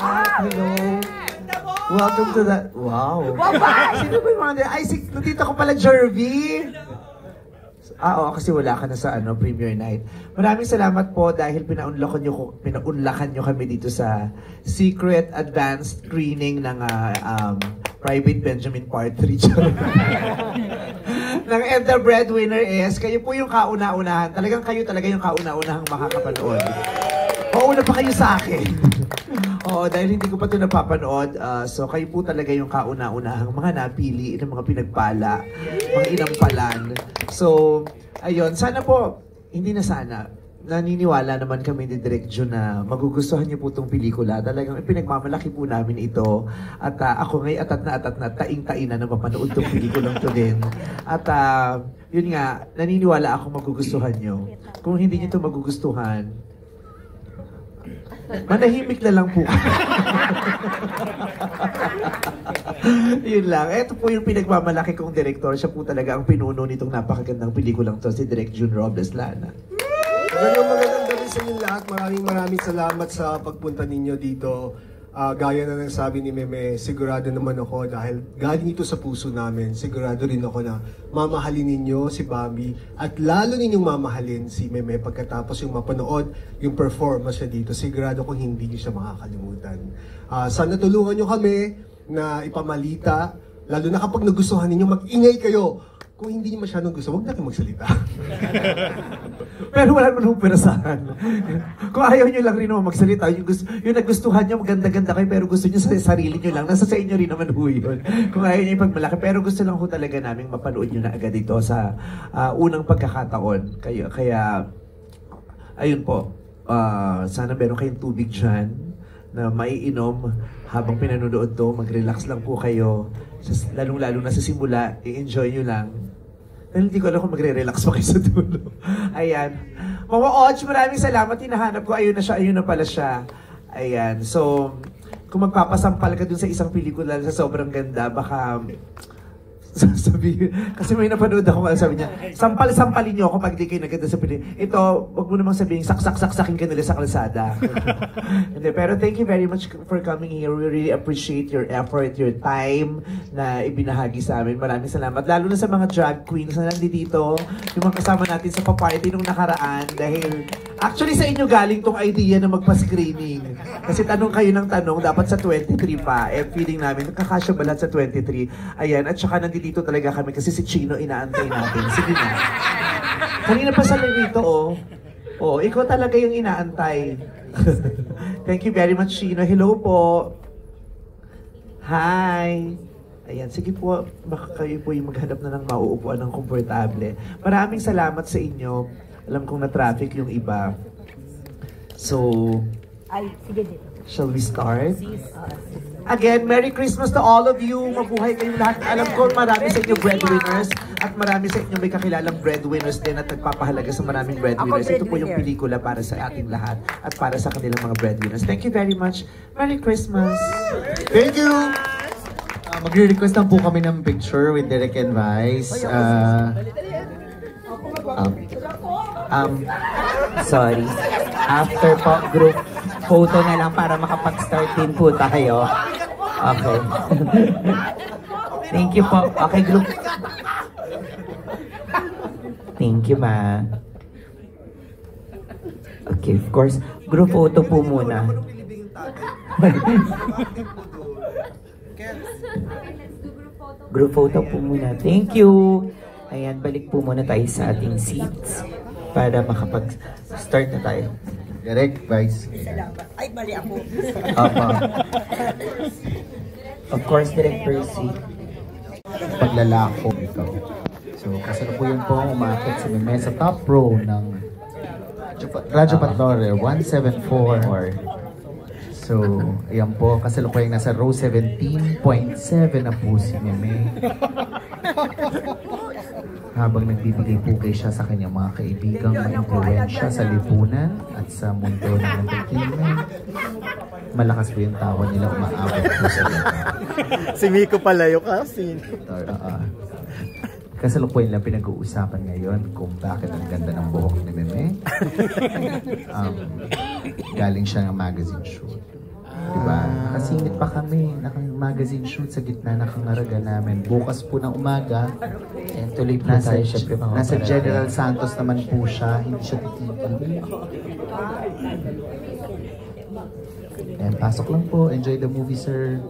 Hello. Welcome to the... Wow. Sino ba yung mga... Ay, nandito ko pala, Jervy. Oo, kasi wala ka na sa premiere night. Maraming salamat po dahil pinaunlakan nyo kami dito sa secret advanced screening ng Private Benjamin Part 3. ng And the Breadwinner is, kayo po yung kauna-unahan. Talagang kayo talaga yung kauna-unahang makakapanood. Mauna pa kayo sa akin. Oo, dahil hindi ko pa ito napapanood. So, kayo po talaga yung kauna-unahang mga napili ng mga pinagpala, mga inampalan. So, ayun. Sana po, hindi na sana, naniniwala naman kami ni Direk Jun na magugustuhan niyo po itong pelikula. Talagang pinagmamalaki po namin ito. At ako ngayon atat na, taing-tain na mapanood itong pelikulang to din. At yun nga, naniniwala ako magugustuhan niyo. Kung hindi niyo ito magugustuhan, manahimik na lang po. Yun lang. Ito po yung pinagmamalaki kong direktor. Siya po talaga ang pinuno nitong napakagandang pelikulang to, si Direk Jun Robles Lana. Magandang gabi sa inyo lahat. Maraming salamat sa pagpunta ninyo dito. Gaya na ng sabi ni Meme, sigurado naman ako dahil galing ito sa puso namin. Sigurado rin ako na mamahalin ninyo si Bambi at lalo ninyong mamahalin si Meme pagkatapos yung mapanood yung performance niya dito. Sigurado kong hindi niyo siya makakalimutan. Sana tulungan nyo kami na ipamalita, lalo na kapag nagustuhan ninyo, mag-ingay kayo. Kung hindi niyo masyadong gusto, huwag natin magsalita. Pero wala naman perasahan. Kung ayaw nyo lang rin naman magsalita, yung nagustuhan nyo, maganda-ganda kayo, pero gusto nyo sa sarili nyo lang, nasa sa inyo rin naman ho yun. Kung ayaw nyo yung pagmalaki, pero gusto lang ho talaga namin mapanood nyo na agad ito sa unang pagkakataon. Kaya ayun po, sana meron kayong tubig dyan na maiinom habang pinanonood to, mag-relax lang po kayo. Lalong-lalo na sa simula, i-enjoy nyo lang. Dahil hindi ko alam kung magre-relax pa kayo sa dulo. Ayan. Mga Och, maraming salamat. Hinahanap ko. Ayun na siya. Ayun na pala siya. Ayan. So, kung magpapasampal ka dun sa isang pelikula sa sobrang ganda, baka sabi, kasi may napanood ako, sabi niya, sampal-sampalin niyo ako pag di kayo naganda sa pelikula. Ito, wag mo namang sabihin, saksak-saksakin ka nila sa kalsada. Hindi, pero thank you very much for coming here. We really appreciate your effort, your time na ibinahagi sa amin. Maraming salamat. Lalo na sa mga drag queens na nandito, yung mga kasama natin sa pa-party nung nakaraan. Dahil, actually sa inyo galing tong idea na magpa-screening. Kasi tanong kayo ng tanong, dapat sa 23 pa. Eh, feeling namin, nakakasya ba lahat sa 23? Ayan, at saka nandito talaga kami kasi si Chino inaantay natin. Sige na. Kanina pa sa dito, oh, ikaw talaga yung inaantay. Thank you very much, Chino. Hello po. Hi. Ayan, sige po, baka kayo po yung maghanap na ng mauupuan ng komportable. Maraming salamat sa inyo. Alam kong na-traffic yung iba. So, sige dito. Shall we start? Again, Merry Christmas to all of you. Mabuhay kayong lahat. Alam ko marami sa inyo breadwinners at marami sa inyo may kakilalang breadwinners din at nagpapahalaga sa maraming breadwinners. Ito po yung pelikula para sa ating lahat at para sa kanilang mga breadwinners. Thank you very much. Merry Christmas. Thank you! Magre-request lang po kami ng picture with Direk and Vice. Sorry. After po, group photo na lang para makapag-start din po tayo. Okay. Thank you po. Okay, group. Thank you, ma. Okay, of course. Group photo po muna. Group photo po muna. Thank you. Ayan, balik po muna tayo sa ating seats para makapag-start na tayo. Direk, Vice. Ay, mali ako. Of course, Direk Percy. Paglalako ito. So, kasalukuyan po ang umakit sa Meme sa top row ng Radyo Patlore 174. So, ayan po, kasalukuyan nasa row 17.7 na po si Meme. Habang nagbibigay-pugay siya sa kanyang mga kaibigang ma-influensya sa lipunan at sa mundo ng entertainment. Malakas po yung tawa nila umaabot po sa Si Miko pala yung kasi. Kasalukuyan lang pinag-uusapan ngayon kung bakit ang ganda ng buhok ni Meme. Galing siya ng magazine shoot. Diba? nakasingit pa kami, naka-magazine shoot sa gitna ng kangaraga namin. Bukas po ng umaga, And tuloy po nasa, tayo, syempre mga nasa kapatid. General Santos naman po siya, hindi siya titigil. Ayan, pasok lang po. Enjoy the movie, sir.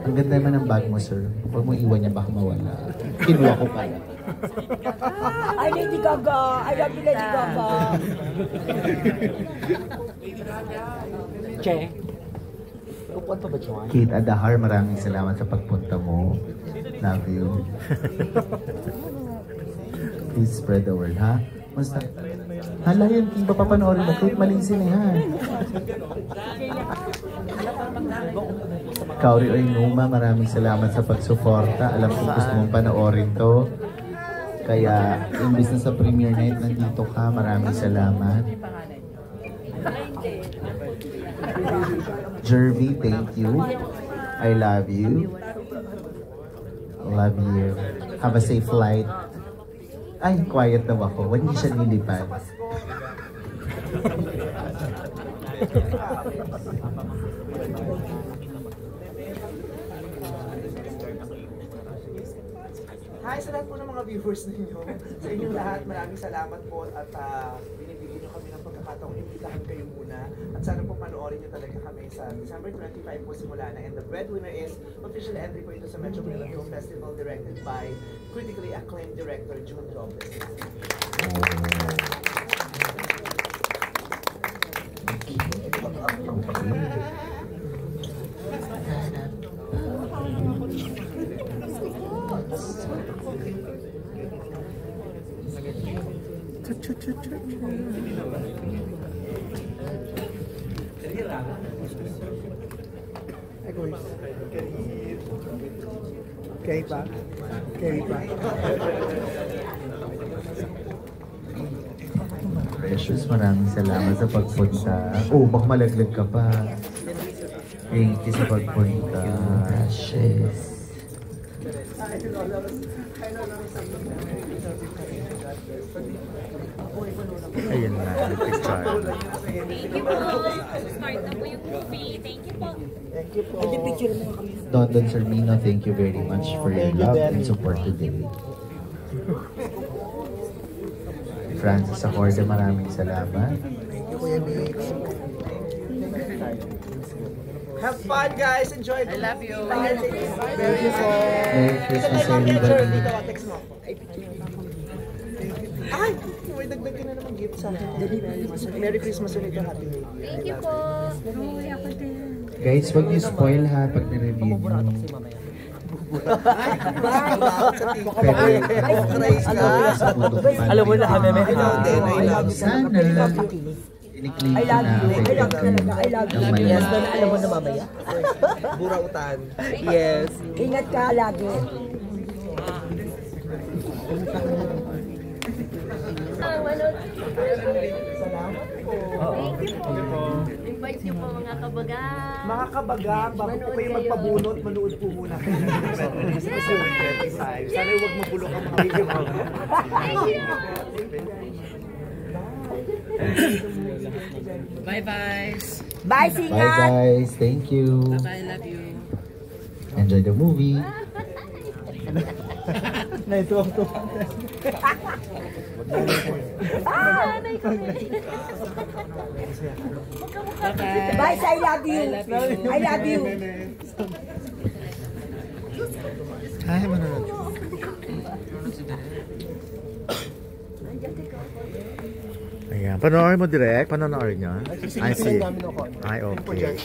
Ang ganda naman ng bag mo, sir. Huwag mo iwan niya, baka mawala. Kinuha ko pala. Ay, Lady Gaga! I love you, Lady Gaga! Che. Upuan pa ba, Joanne? Kate Adahar, maraming salamat sa pagpunta mo. Love you. Please spread the word, ha? Basta. Hala yun, kung papanoorin mo, Kate, malisin na yan. Kauri Oinuma, maraming salamat sa pagsuporta. Alam ko gusto mong panoorin to. Kaya, imbis na sa premiere night, nandito ka. Maraming salamat. Jervy, thank you. I love you. Love you. Have a safe flight. Ay, quiet daw ako. Hindi siya nilipad. Hi sa lahat po ng mga viewers ninyo. Sa inyong lahat, maraming salamat po at binibigyan nyo kami ng pagkakataong imbitahan kayo muna. At sana po panoorin nyo talaga kami sa December 25 po simula na. And the breadwinner is official entry po ito sa Metro Manila Film Festival directed by critically acclaimed director June Lopez. Okay pa? Okay pa? Precious, maraming salamat sa pagpunta. Oh, baka malaglag ka pa. Thank you sa pagpunta. Precious. Ayun na, the picture. Thank you po. Start na po yung movie. Thank you po. Dondon Sermino, thank you very much for your love and support today. Francis Acorde, maraming salamat. Have fun guys! Enjoy! I love you! Merry Christmas, everybody. Text mo. Ay! May dagdag ka na naman gift sa akin. Merry Christmas ulit. Happy New Year. Thank you po. Uy, ako din. Guys, wag niyo spoil ha pag nireview niyo. Alam mo na kami, may Sana iniklik ko na I love you. Yes, doon alam mo na mamaya. Burautan. Yes. Ingat ka lagi. Thank you po. Invite niyo po mga kabaga. Mga kabagang, bago po kayo magpabunot, manood po muna kayo. Sana huwag mabulok ang mga video mo. Bye, Bye Singat! guys, thank you. I love you. Enjoy the movie. Bye, I love you. I love you. Ay, manonood. Ayan, panoorin mo direct? Panoorin niya? I see. Ay, okay.